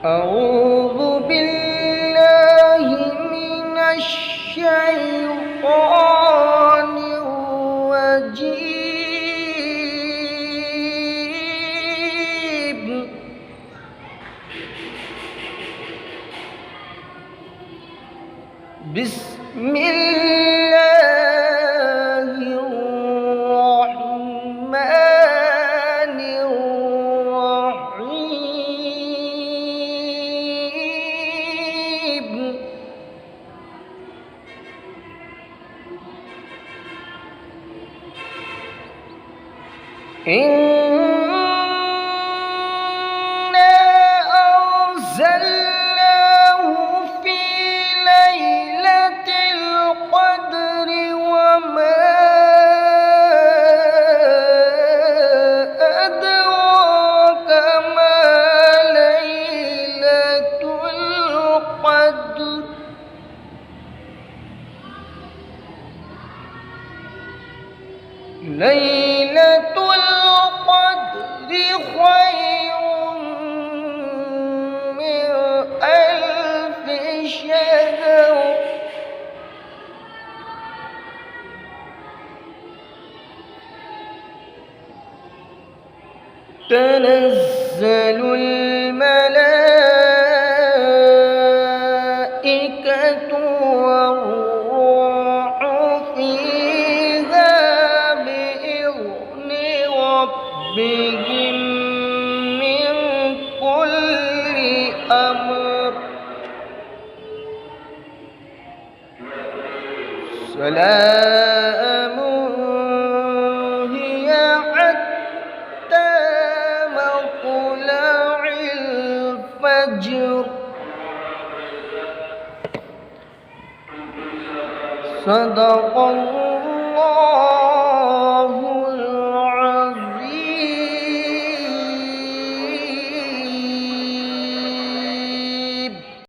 أعوذ بالله من الشيطان الرجيم. بسم الله الرحمن الرحيم. إنا أرسلناه في ليلة القدر وما أدراك ما ليلة القدر. ليلة القدر خير من 1000 شهر. تنزل الملائكة والروح فيها بإذن ربهم من كل أمر. سلام هي حتى مطلع الفجر. صدق الله